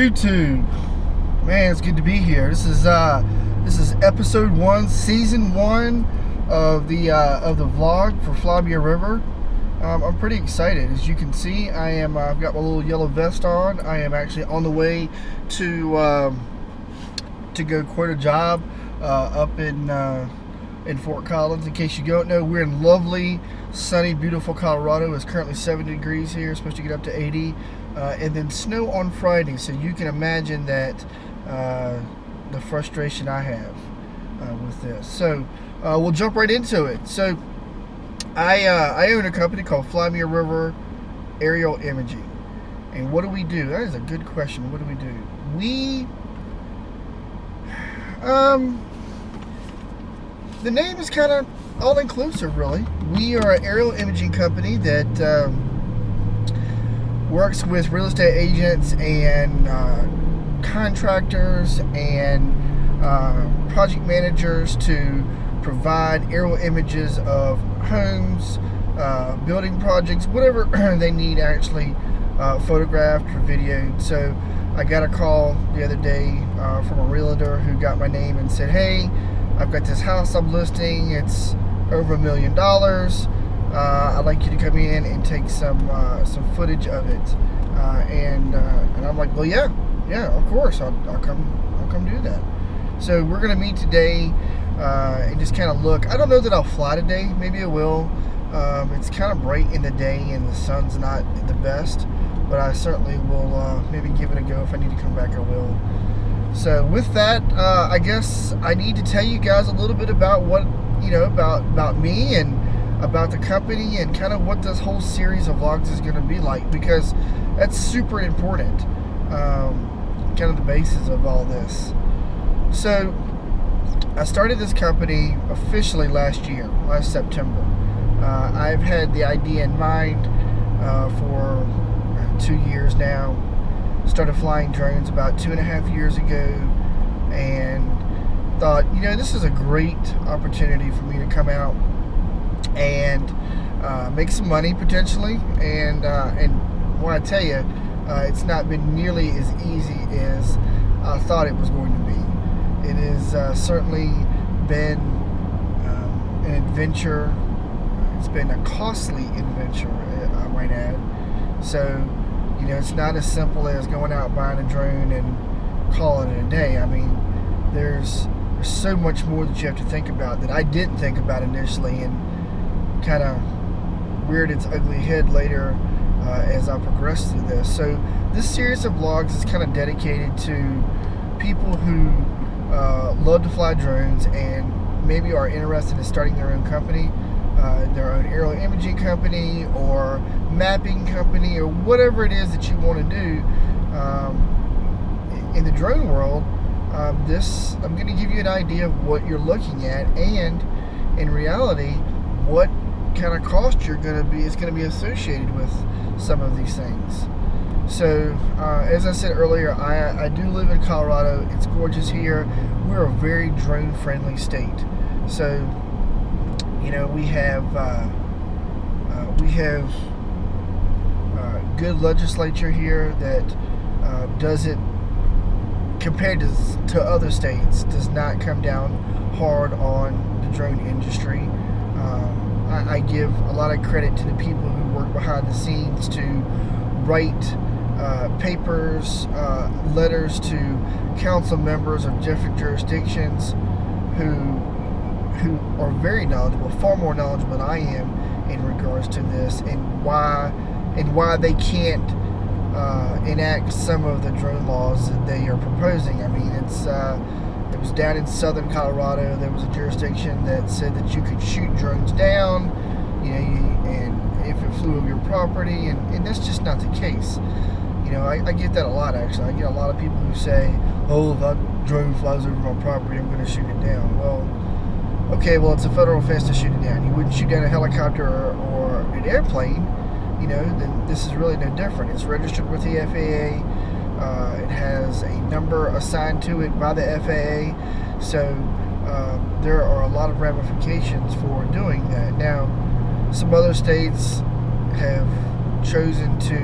YouTube? Man, it's good to be here. This is episode 1, season 1 of the vlog for Flavia River. I'm pretty excited. As you can see, I've got my little yellow vest on. I am actually on the way to go quit a job up in Fort Collins. In case you don't know, we're in lovely, sunny, beautiful Colorado. It's currently 70 degrees here. It's supposed to get up to 80, and then snow on Friday. So you can imagine that the frustration I have with this. So we'll jump right into it. So I own a company called Flavia River Aerial Imaging. And what do we do? That is a good question. What do we do? The name is kind of all-inclusive, really. We are an aerial imaging company that works with real estate agents and contractors and project managers to provide aerial images of homes, building projects, whatever they need actually photographed or videoed. So I got a call the other day from a realtor who got my name and said, "Hey, I've got this house I'm listing. It's over $1 million. I'd like you to come in and take some footage of it." And I'm like, "Well, yeah, of course, I'll come do that." So we're gonna meet today and just kind of look. I don't know that I'll fly today. Maybe I will. It's kind of bright in the day and the sun's not the best, but I certainly will maybe give it a go. If I need to come back, I will. So with that, I guess I need to tell you guys a little bit about what, about me and about the company and kind of what this whole series of vlogs is going to be like, because that's super important, kind of the basis of all this. So I started this company officially last September. I've had the idea in mind for 2 years now. Started flying drones about 2.5 years ago, and thought, this is a great opportunity for me to come out and make some money potentially. And when I tell you, it's not been nearly as easy as I thought it was going to be. It has certainly been an adventure. It's been a costly adventure, I might add. So it's not as simple as going out buying a drone and calling it a day. I mean, there's so much more that you have to think about that I didn't think about initially, and kind of reared its ugly head later as I progressed through this. So this series of vlogs is kind of dedicated to people who love to fly drones and maybe are interested in starting their own company, their own aerial imaging company or mapping company, or whatever it is that you want to do in the drone world. I'm going to give you an idea of what you're looking at, and in reality, what kind of cost is going to be associated with some of these things. So, as I said earlier, I do live in Colorado. It's gorgeous here. We're a very drone-friendly state. So, we have good legislature here that does it, compared to other states, does not come down hard on the drone industry. I give a lot of credit to the people who work behind the scenes to write papers, letters to council members of different jurisdictions who are very knowledgeable, far more knowledgeable than I am in regards to this, and why they can't enact some of the drone laws that they are proposing. I mean, it was down in southern Colorado. There was a jurisdiction that said that you could shoot drones down, and if it flew over your property, and that's just not the case. I get that a lot, actually. I get a lot of people who say, "Oh, if that drone flies over my property, I'm going to shoot it down." Well, okay, it's a federal offense to shoot it down. You wouldn't shoot down a helicopter or an airplane, then this is really no different. It's registered with the FAA. It has a number assigned to it by the FAA. So there are a lot of ramifications for doing that. Now, some other states have chosen to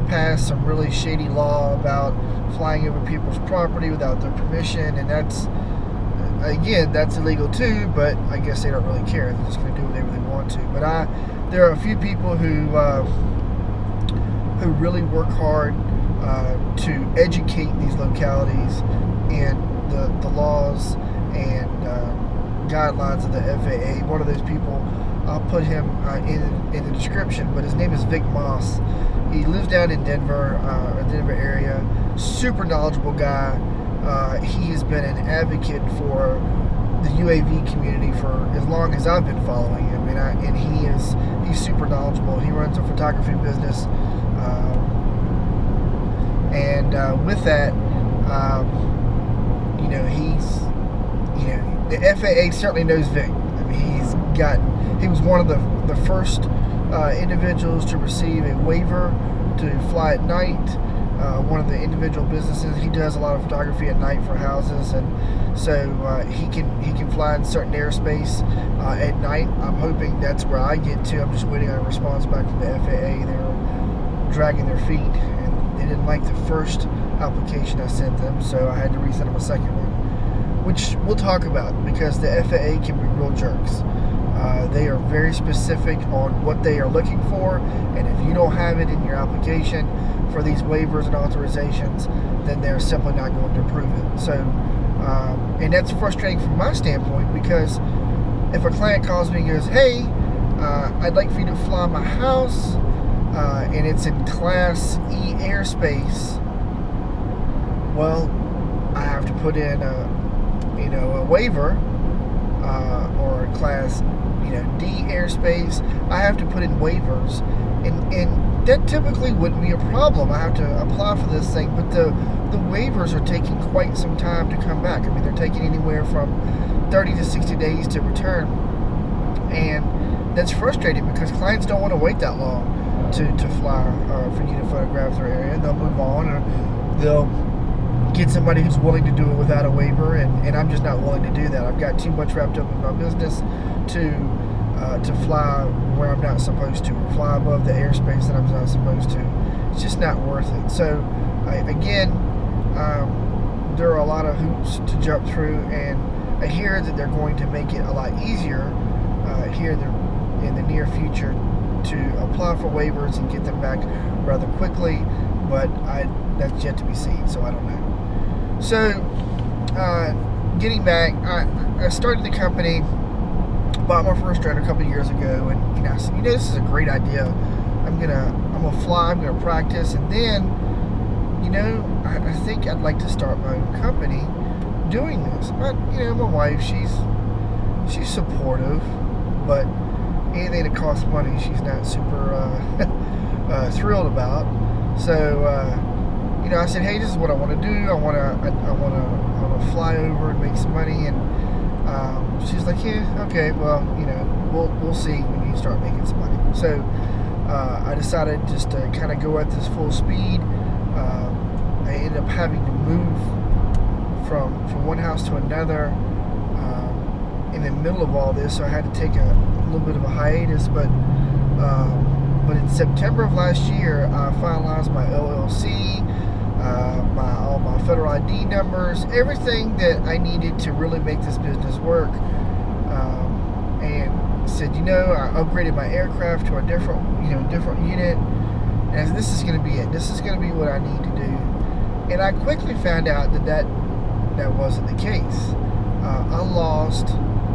passed some really shady law about flying over people's property without their permission, and that's illegal too, but I guess they don't really care. They're just going to do whatever they want to. But there are a few people who really work hard to educate these localities in the laws and guidelines of the FAA. One of those people, I'll put him in the description, but his name is Vic Moss. He lives down in Denver, Denver area. Super knowledgeable guy. He has been an advocate for the UAV community for as long as I've been following him, and he's super knowledgeable. He runs a photography business, and with that, the FAA certainly knows Vic. I mean, he was one of the first individuals to receive a waiver to fly at night. One of the individual businesses, he does a lot of photography at night for houses, and so he can fly in certain airspace at night. I'm hoping that's where I get to. I'm just waiting on a response back from the FAA. They're dragging their feet, and they didn't like the first application I sent them, so I had to resend them a second one, which we'll talk about, because the FAA can be real jerks. They are very specific on what they are looking for, and if you don't have it in your application for these waivers and authorizations, then they're simply not going to approve it. So, and that's frustrating from my standpoint, because if a client calls me and goes, "Hey, I'd like for you to fly my house, and it's in Class E airspace," well, I have to put in a waiver, or Class D airspace. I have to put in waivers, and that typically wouldn't be a problem. I have to apply for this thing, but the waivers are taking quite some time to come back. I mean, they're taking anywhere from 30 to 60 days to return, and that's frustrating because clients don't want to wait that long to fly for you to photograph their area. They'll move on, or they'll get somebody who's willing to do it without a waiver, and I'm just not willing to do that. I've got too much wrapped up in my business to fly where I'm not supposed to, or fly above the airspace that I'm not supposed to. It's just not worth it. So there are a lot of hoops to jump through, and I hear that they're going to make it a lot easier here in the near future to apply for waivers and get them back rather quickly, but that's yet to be seen, so I don't know. So getting back, I started the company, bought my first drone a couple of years ago, and I said, this is a great idea. I'm gonna fly, I'm gonna practice, and then I think I'd like to start my own company doing this. But my wife, she's supportive, but anything that costs money, she's not super thrilled about. So I said, hey, this is what I want to do. I want to fly over and make some money, and she's like, yeah, okay, well, we'll see when you start making some money. So I decided just to kind of go at this full speed. I ended up having to move from one house to another in the middle of all this, so I had to take a little bit of a hiatus. But in September of last year, I finalized my LLC, all my federal ID numbers, everything that I needed to really make this business work. And said, I upgraded my aircraft to a different unit, and this is going to be it. This is going to be what I need to do. And I quickly found out that wasn't the case.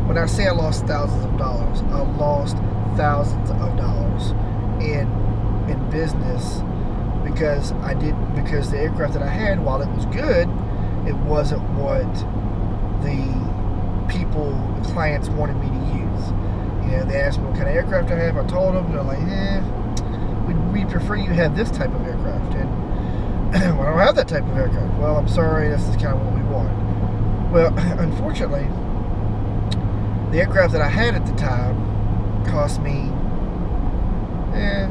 When I say I lost thousands of dollars, I lost thousands of dollars in business because the aircraft that I had, while it was good, it wasn't what the clients wanted me to use. They asked me what kind of aircraft I have. I told them, and they're like, we'd prefer you have this type of aircraft. And well, I don't have that type of aircraft. Well, I'm sorry, this is kind of what we want. Well, unfortunately, the aircraft that I had at the time cost me $1,600,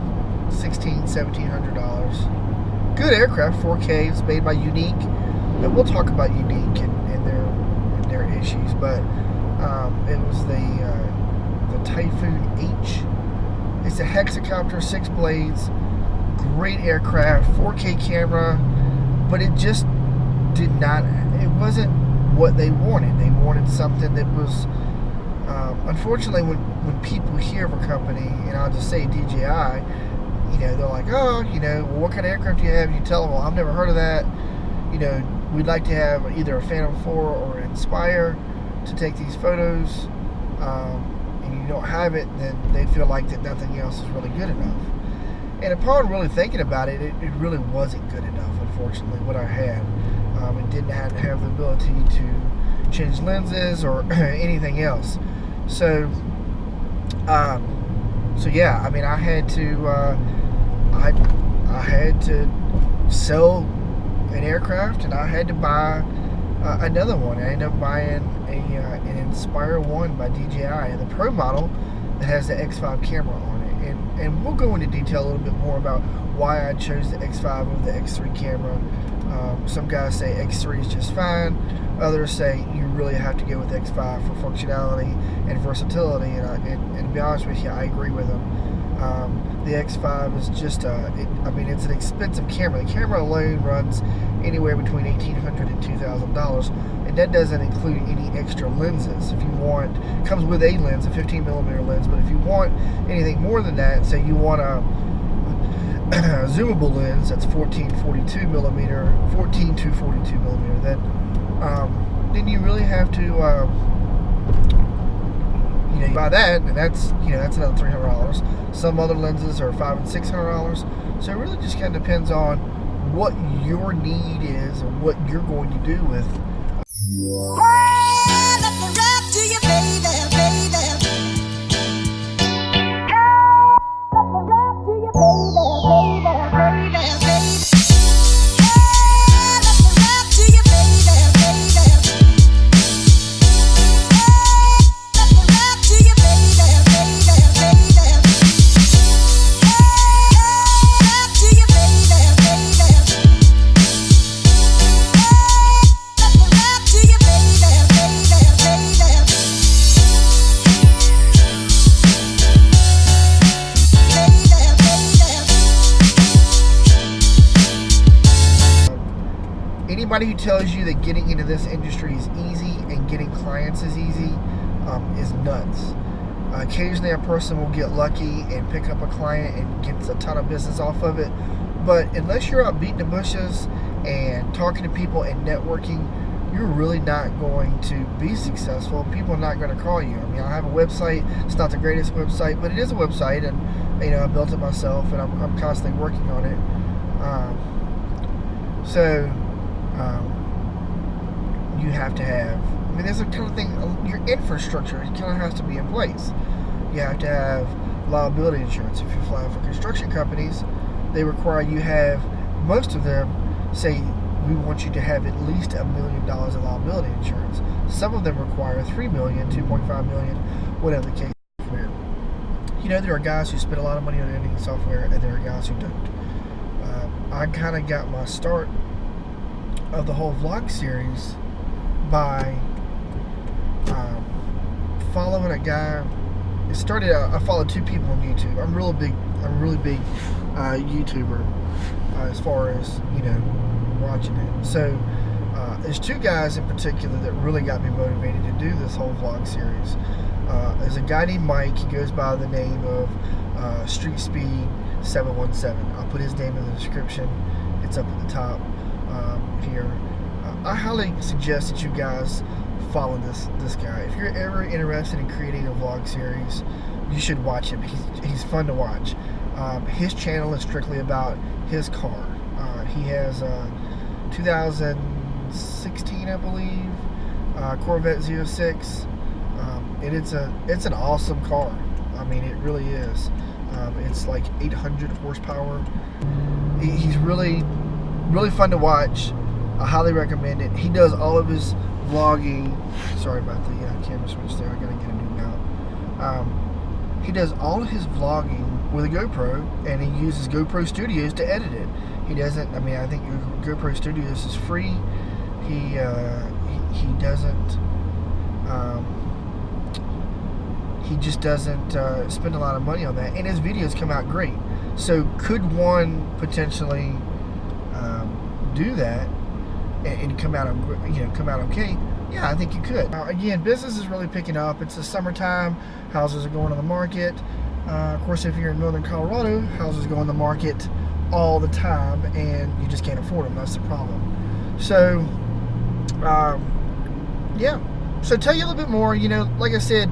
$1,700. Good aircraft, 4K. It's made by Unique, and we'll talk about Unique and their issues. But it was the Typhoon H. It's a hexacopter, 6 blades, great aircraft, 4K camera, but it just it wasn't what they wanted. They wanted something that was, unfortunately, when people hear of a company, and I'll just say DJI, they're like, oh, well, what kind of aircraft do you have? You tell them, well, I've never heard of that. We'd like to have either a Phantom 4 or an Inspire to take these photos, and you don't have it, then they feel like that nothing else is really good enough. And upon really thinking about it, it really wasn't good enough, unfortunately, what I had. It didn't have the ability to change lenses or anything else. So yeah, I mean, I had to sell an aircraft, and I had to buy another one. I ended up buying an Inspire 1 by DJI, the Pro model that has the X5 camera on it. And we'll go into detail a little bit more about why I chose the X5 over the X3 camera. Some guys say X3 is just fine. Others say you really have to go with X5 for functionality and versatility. And to be honest with you, I agree with them. The X5 is just, it's an expensive camera. The camera alone runs anywhere between $1,800 and $2,000, and that doesn't include any extra lenses. If you want, it comes with a lens, a 15mm lens, but if you want anything more than that, say you want a zoomable lens that's 14 to 42 millimeter, then you really have to buy that, and that's another $300. Some other lenses are $500 and $600. So it really just kind of depends on what your need is and what you're going to do with. Anybody who tells you that getting into this industry is easy and getting clients is easy is nuts. Occasionally a person will get lucky and pick up a client and gets a ton of business off of it, but unless you're out beating the bushes and talking to people and networking, you're really not going to be successful. People are not going to call you. I mean, I have a website. It's not the greatest website, but it is a website, and I built it myself, and I'm constantly working on it. You have to have, there's a kind of thing, your infrastructure kind of has to be in place. You have to have liability insurance. If you're flying for construction companies, they require you have, most of them say, we want you to have at least $1 million of liability insurance. Some of them require $3 million, $2.5 million, whatever the case is. There are guys who spend a lot of money on editing software, and there are guys who don't. I kind of got my start of the whole vlog series by following a guy. It started out, I followed two people on YouTube. I'm a really big YouTuber as far as watching it. So there's two guys in particular that really got me motivated to do this whole vlog series. There's a guy named Mike. He goes by the name of Street Speed 717. I'll put his name in the description. It's up at the top here. I highly suggest that you guys follow this guy. If you're ever interested in creating a vlog series, you should watch him. He's fun to watch. His channel is strictly about his car. He has a 2016, I believe, Corvette Z06. And it's an awesome car. I mean, it really is. It's like 800 horsepower. He's really fun to watch. I highly recommend it. He does all of his vlogging. Sorry about the camera switch there. I gotta get a new mount. He does all of his vlogging with a GoPro, and he uses GoPro Studios to edit it. He doesn't. I mean, I think GoPro Studios is free. He doesn't. he just doesn't spend a lot of money on that, and his videos come out great. So could one potentially do that and come out, come out okay? Yeah, I think you could. Again, business is really picking up. It's the summertime. Houses are going on the market. Of course, if you're in northern Colorado, houses go on the market all the time, and you just can't afford them. That's the problem. So, yeah. So tell you a little bit more. Like I said,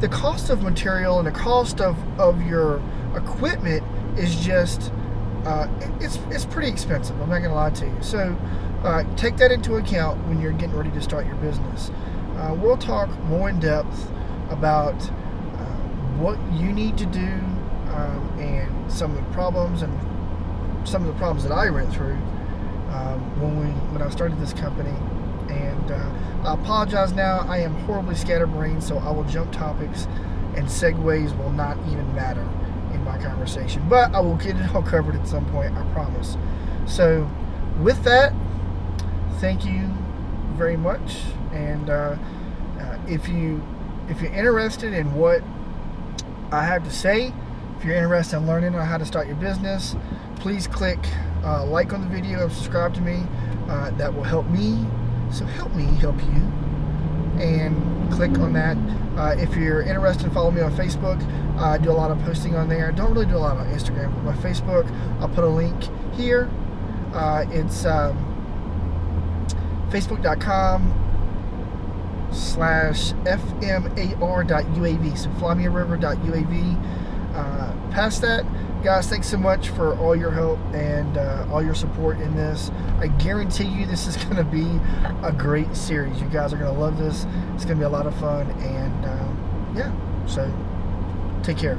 the cost of material and the cost of your equipment is just it's pretty expensive. I'm not gonna lie to you. So take that into account when you're getting ready to start your business. We'll talk more in depth about what you need to do and some of the problems that I went through when I started this company. And I apologize now. I am horribly scatterbrained, so I will jump topics, and segues will not even matter in my conversation. But I will get it all covered at some point, I promise. So with that, thank you very much. And if you're interested in what I have to say, if you're interested in learning on how to start your business, please click like on the video and subscribe to me. That will help me. So help me help you, and click on that. If you're interested in following me on Facebook, I do a lot of posting on there. I don't really do a lot on Instagram, but my Facebook, I'll put a link here. It's facebook.com/fmar.uav, so flymeariver.uav. Past that, guys, thanks so much for all your help and all your support in this. I guarantee you this is going to be a great series. You guys are going to love this. It's going to be a lot of fun, and yeah, so take care.